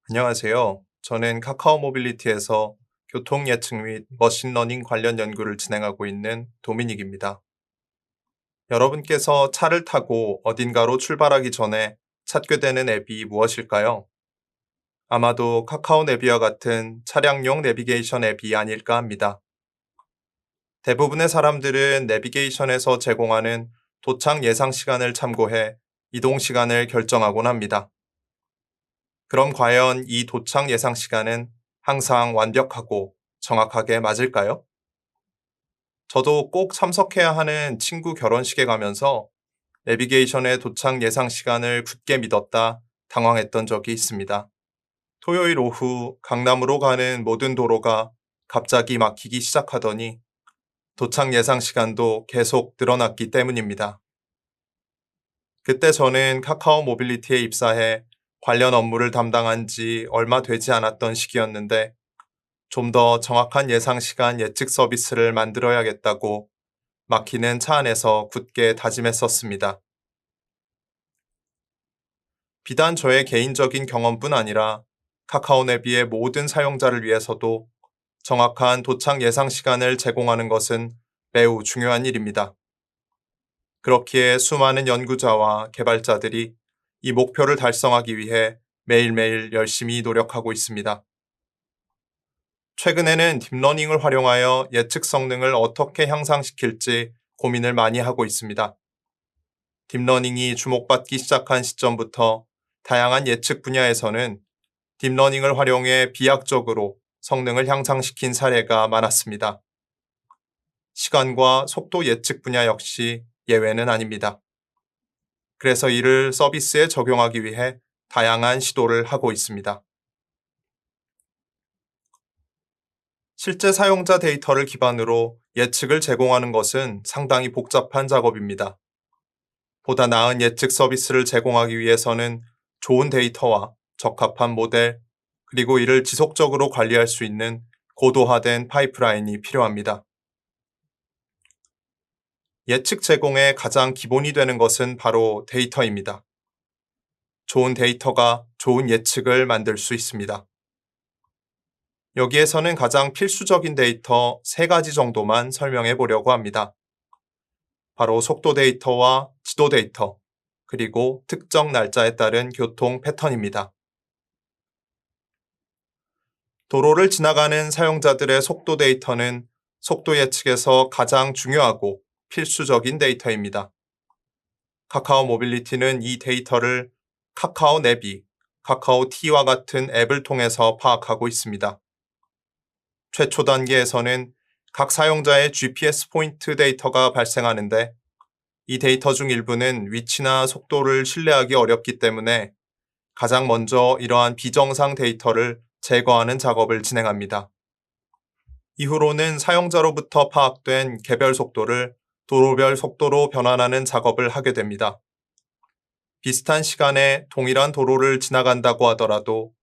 안녕하세요. 저는 카카오 모빌리티에서 교통 예측 및 머신러닝 관련 연구를 진행하고 있는 도미닉입니다. 여러분께서 차를 타고 어딘가로 출발하기 전에 찾게 되는 앱이 무엇일까요? 아마도 카카오 내비와 같은 차량용 내비게이션 앱이 아닐까 합니다. 대부분의 사람들은 내비게이션에서 제공하는 도착 예상 시간을 참고해 이동 시간을 결정하곤 합니다. 그럼 과연 이 도착 예상 시간은 항상 완벽하고 정확하게 맞을까요? 저도 꼭 참석해야 하는 친구 결혼식에 가면서 내비게이션의 도착 예상 시간을 굳게 믿었다 당황했던 적이 있습니다. 토요일 오후 강남으로 가는 모든 도로가 갑자기 막히기 시작하더니 도착 예상 시간도 계속 늘어났기 때문입니다. 그때 저는 카카오 모빌리티에 입사해 관련 업무를 담당한 지 얼마 되지 않았던 시기였는데 좀 더 정확한 예상 시간 예측 서비스를 만들어야겠다고 막히는 차 안에서 굳게 다짐했었습니다. 비단 저의 개인적인 경험뿐 아니라 카카오 내비의 모든 사용자를 위해서도 정확한 도착 예상 시간을 제공하는 것은 매우 중요한 일입니다. 그렇기에 수많은 연구자와 개발자들이 이 목표를 달성하기 위해 매일매일 열심히 노력하고 있습니다. 최근에는 딥러닝을 활용하여 예측 성능을 어떻게 향상시킬지 고민을 많이 하고 있습니다. 딥러닝이 주목받기 시작한 시점부터 다양한 예측 분야에서는 딥러닝을 활용해 비약적으로 성능을 향상시킨 사례가 많았습니다. 시간과 속도 예측 분야 역시 예외는 아닙니다. 그래서 이를 서비스에 적용하기 위해 다양한 시도를 하고 있습니다. 실제 사용자 데이터를 기반으로 예측을 제공하는 것은 상당히 복잡한 작업입니다. 보다 나은 예측 서비스를 제공하기 위해서는 좋은 데이터와 적합한 모델, 그리고 이를 지속적으로 관리할 수 있는 고도화된 파이프라인이 필요합니다. 예측 제공의 가장 기본이 되는 것은 바로 데이터입니다. 좋은 데이터가 좋은 예측을 만들 수 있습니다. 여기에서는 가장 필수적인 데이터 3가지 정도만 설명해 보려고 합니다. 바로 속도 데이터와 지도 데이터, 그리고 특정 날짜에 따른 교통 패턴입니다. 도로를 지나가는 사용자들의 속도 데이터는 속도 예측에서 가장 중요하고 필수적인 데이터입니다. 카카오 모빌리티는 이 데이터를 카카오 내비, 카카오 T와 같은 앱을 통해서 파악하고 있습니다. 최초 단계에서는 각 사용자의 GPS 포인트 데이터가 발생하는데 이 데이터 중 일부는 위치나 속도를 신뢰하기 어렵기 때문에 가장 먼저 이러한 비정상 데이터를 제거하는 작업을 진행합니다. 이후로는 사용자로부터 파악된 개별 속도를 도로별 속도로 변환하는 작업을 하게 됩니다. 비슷한 시간에 동일한 도로를 지나간다고 하더라도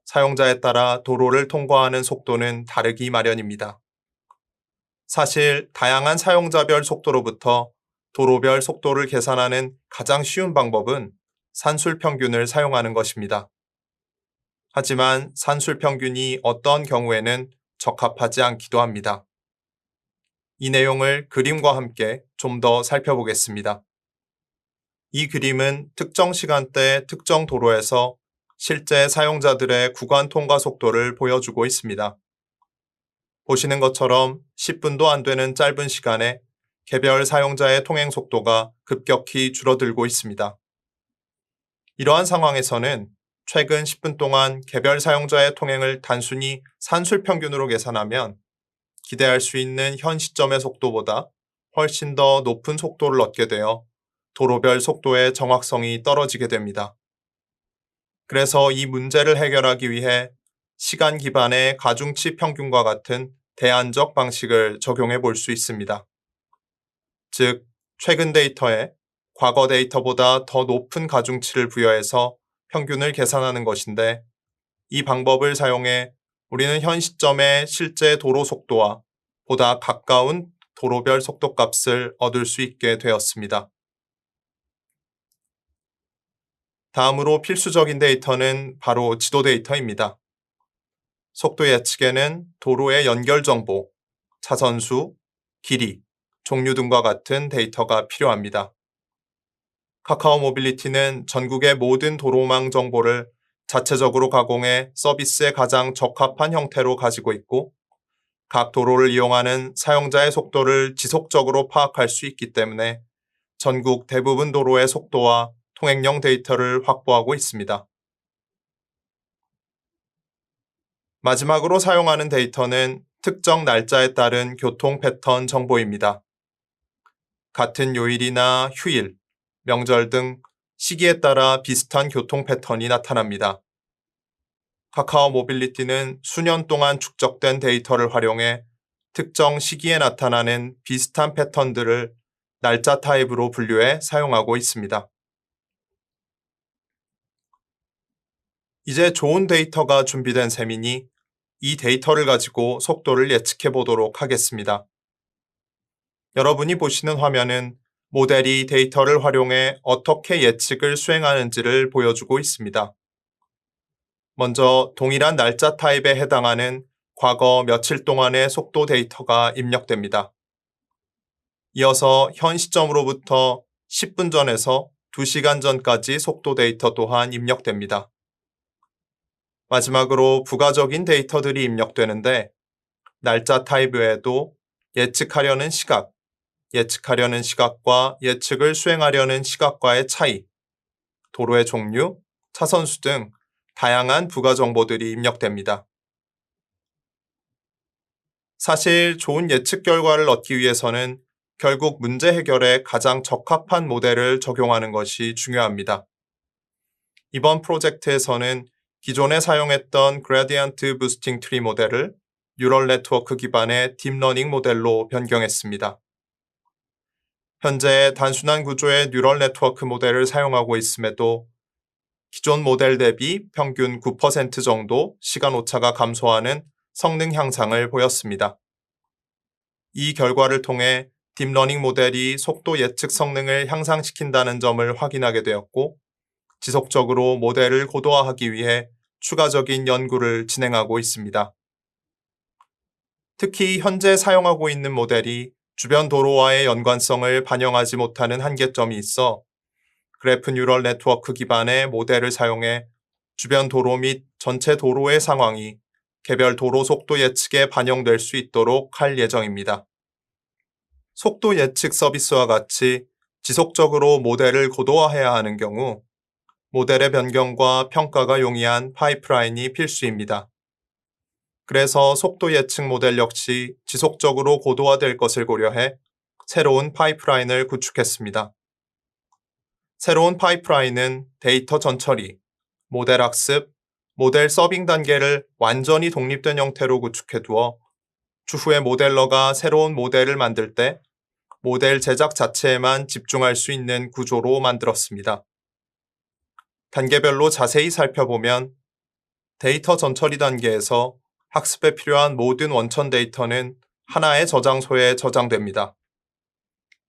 사용자에 따라 도로를 통과하는 속도는 다르기 마련입니다. 사실 다양한 사용자별 속도로부터 도로별 속도를 계산하는 가장 쉬운 방법은 산술 평균을 사용하는 것입니다. 하지만 산술 평균이 어떤 경우에는 적합하지 않기도 합니다. 이 내용을 그림과 함께 좀 더 살펴보겠습니다. 이 그림은 특정 시간대 특정 도로에서 실제 사용자들의 구간 통과 속도를 보여주고 있습니다. 보시는 것처럼 10분도 안 되는 짧은 시간에 개별 사용자의 통행 속도가 급격히 줄어들고 있습니다. 이러한 상황에서는 최근 10분 동안 개별 사용자의 통행을 단순히 산술 평균으로 계산하면 기대할 수 있는 현 시점의 속도보다 훨씬 더 높은 속도를 얻게 되어 도로별 속도의 정확성이 떨어지게 됩니다. 그래서 이 문제를 해결하기 위해 시간 기반의 가중치 평균과 같은 대안적 방식을 적용해 볼 수 있습니다. 즉, 최근 데이터에 과거 데이터보다 더 높은 가중치를 부여해서 평균을 계산하는 것인데, 이 방법을 사용해 우리는 현 시점의 실제 도로 속도와 보다 가까운 도로별 속도값을 얻을 수 있게 되었습니다. 다음으로 필수적인 데이터는 바로 지도 데이터입니다. 속도 예측에는 도로의 연결 정보, 차선 수, 길이, 종류 등과 같은 데이터가 필요합니다. 카카오 모빌리티는 전국의 모든 도로망 정보를 자체적으로 가공해 서비스에 가장 적합한 형태로 가지고 있고, 각 도로를 이용하는 사용자의 속도를 지속적으로 파악할 수 있기 때문에 전국 대부분 도로의 속도와 통행량 데이터를 확보하고 있습니다. 마지막으로 사용하는 데이터는 특정 날짜에 따른 교통 패턴 정보입니다. 같은 요일이나 휴일, 명절 등 시기에 따라 비슷한 교통 패턴이 나타납니다. 카카오 모빌리티는 수년 동안 축적된 데이터를 활용해 특정 시기에 나타나는 비슷한 패턴들을 날짜 타입으로 분류해 사용하고 있습니다. 이제 좋은 데이터가 준비된 셈이니 이 데이터를 가지고 속도를 예측해 보도록 하겠습니다. 여러분이 보시는 화면은 모델이 데이터를 활용해 어떻게 예측을 수행하는지를 보여주고 있습니다. 먼저 동일한 날짜 타입에 해당하는 과거 며칠 동안의 속도 데이터가 입력됩니다. 이어서 현 시점으로부터 10분 전에서 2시간 전까지 속도 데이터 또한 입력됩니다. 마지막으로 부가적인 데이터들이 입력되는데 날짜 타입 외에도 예측하려는 시각, 예측하려는 시각과 예측을 수행하려는 시각과의 차이, 도로의 종류, 차선수 등 다양한 부가 정보들이 입력됩니다. 사실 좋은 예측 결과를 얻기 위해서는 결국 문제 해결에 가장 적합한 모델을 적용하는 것이 중요합니다. 이번 프로젝트에서는 기존에 사용했던 그래디언트 부스팅 트리 모델을 뉴럴 네트워크 기반의 딥러닝 모델로 변경했습니다. 현재 단순한 구조의 뉴럴 네트워크 모델을 사용하고 있음에도 기존 모델 대비 평균 9% 정도 시간 오차가 감소하는 성능 향상을 보였습니다. 이 결과를 통해 딥러닝 모델이 속도 예측 성능을 향상시킨다는 점을 확인하게 되었고, 지속적으로 모델을 고도화하기 위해 추가적인 연구를 진행하고 있습니다. 특히 현재 사용하고 있는 모델이 주변 도로와의 연관성을 반영하지 못하는 한계점이 있어 그래프 뉴럴 네트워크 기반의 모델을 사용해 주변 도로 및 전체 도로의 상황이 개별 도로 속도 예측에 반영될 수 있도록 할 예정입니다. 속도 예측 서비스와 같이 지속적으로 모델을 고도화해야 하는 경우 모델의 변경과 평가가 용이한 파이프라인이 필수입니다. 그래서 속도 예측 모델 역시 지속적으로 고도화될 것을 고려해 새로운 파이프라인을 구축했습니다. 새로운 파이프라인은 데이터 전처리, 모델 학습, 모델 서빙 단계를 완전히 독립된 형태로 구축해 두어 추후에 모델러가 새로운 모델을 만들 때 모델 제작 자체에만 집중할 수 있는 구조로 만들었습니다. 단계별로 자세히 살펴보면 데이터 전처리 단계에서 학습에 필요한 모든 원천 데이터는 하나의 저장소에 저장됩니다.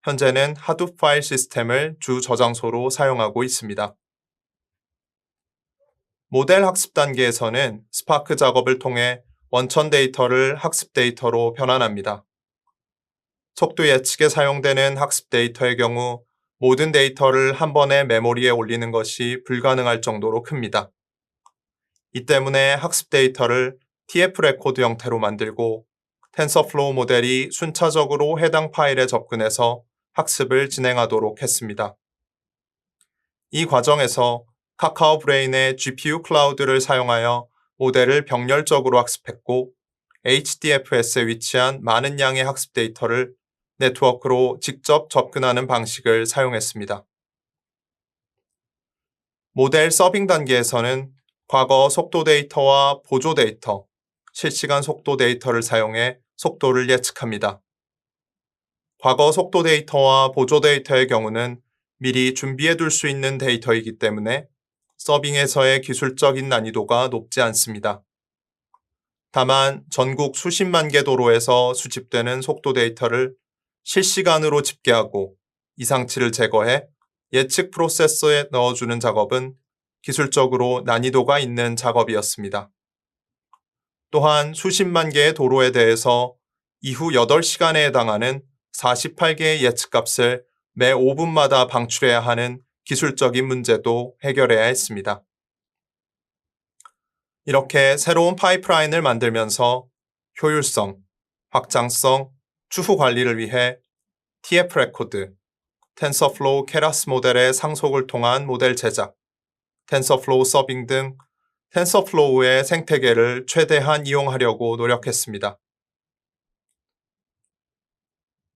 현재는 하둡 파일 시스템을 주 저장소로 사용하고 있습니다. 모델 학습 단계에서는 스파크 작업을 통해 원천 데이터를 학습 데이터로 변환합니다. 속도 예측에 사용되는 학습 데이터의 경우 모든 데이터를 한 번에 메모리에 올리는 것이 불가능할 정도로 큽니다. 이 때문에 학습 데이터를 TF 레코드 형태로 만들고 텐서플로우 모델이 순차적으로 해당 파일에 접근해서 학습을 진행하도록 했습니다. 이 과정에서 카카오 브레인의 GPU 클라우드를 사용하여 모델을 병렬적으로 학습했고 HDFS에 위치한 많은 양의 학습 데이터를 네트워크로 직접 접근하는 방식을 사용했습니다. 모델 서빙 단계에서는 과거 속도 데이터와 보조 데이터, 실시간 속도 데이터를 사용해 속도를 예측합니다. 과거 속도 데이터와 보조 데이터의 경우는 미리 준비해 둘 수 있는 데이터이기 때문에 서빙에서의 기술적인 난이도가 높지 않습니다. 다만 전국 수십만 개 도로에서 수집되는 속도 데이터를 실시간으로 집계하고 이상치를 제거해 예측 프로세서에 넣어주는 작업은 기술적으로 난이도가 있는 작업이었습니다. 또한 수십만 개의 도로에 대해서 이후 8시간에 해당하는 48개의 예측값을 매 5분마다 방출해야 하는 기술적인 문제도 해결해야 했습니다. 이렇게 새로운 파이프라인을 만들면서 효율성, 확장성, 추후 관리를 위해 TF 레코드, 텐서플로우 케라스 모델의 상속을 통한 모델 제작, 텐서플로우 서빙 등 텐서플로우의 생태계를 최대한 이용하려고 노력했습니다.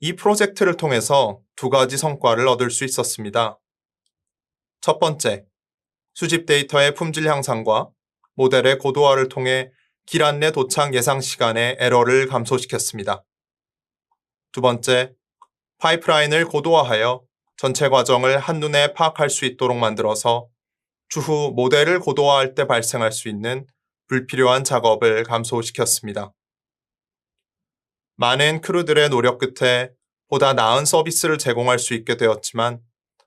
이 프로젝트를 통해서 2가지 성과를 얻을 수 있었습니다. 첫 번째, 수집 데이터의 품질 향상과 모델의 고도화를 통해 길 안내 도착 예상 시간의 에러를 감소시켰습니다. 두 번째, 파이프라인을 고도화하여 전체 과정을 한눈에 파악할 수 있도록 만들어서 추후 모델을 고도화할 때 발생할 수 있는 불필요한 작업을 감소시켰습니다. 많은 크루들의 노력 끝에 보다 나은 서비스를 제공할 수 있게 되었지만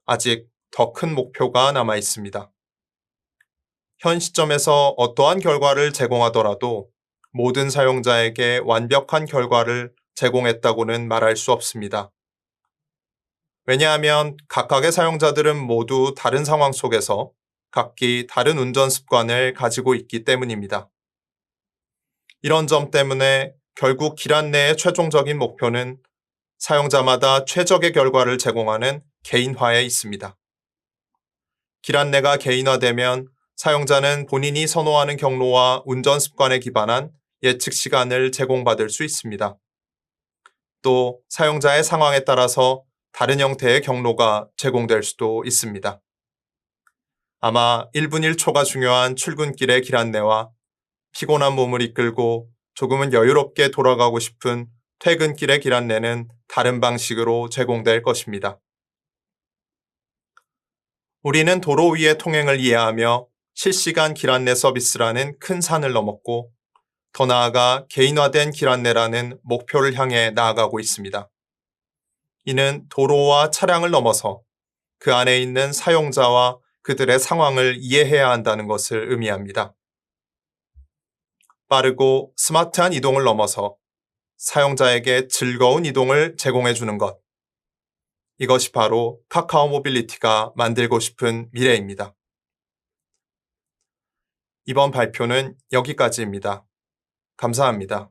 아직 더 큰 목표가 남아 있습니다. 현 시점에서 어떠한 결과를 제공하더라도 모든 사용자에게 완벽한 결과를 제공했다고는 말할 수 없습니다. 왜냐하면 각각의 사용자들은 모두 다른 상황 속에서 각기 다른 운전 습관을 가지고 있기 때문입니다. 이런 점 때문에 결국 길 안내의 최종적인 목표는 사용자마다 최적의 결과를 제공하는 개인화에 있습니다. 길 안내가 개인화되면 사용자는 본인이 선호하는 경로와 운전 습관에 기반한 예측 시간을 제공받을 수 있습니다. 또 사용자의 상황에 따라서 다른 형태의 경로가 제공될 수도 있습니다. 아마 1분 1초가 중요한 출근길의 길 안내와 피곤한 몸을 이끌고 조금은 여유롭게 돌아가고 싶은 퇴근길의 길 안내는 다른 방식으로 제공될 것입니다. 우리는 도로 위의 통행을 이해하며 실시간 길 안내 서비스라는 큰 산을 넘었고 더 나아가 개인화된 길 안내라는 목표를 향해 나아가고 있습니다. 이는 도로와 차량을 넘어서 그 안에 있는 사용자와 그들의 상황을 이해해야 한다는 것을 의미합니다. 빠르고 스마트한 이동을 넘어서 사용자에게 즐거운 이동을 제공해 주는 것. 이것이 바로 카카오 모빌리티가 만들고 싶은 미래입니다. 이번 발표는 여기까지입니다. 감사합니다.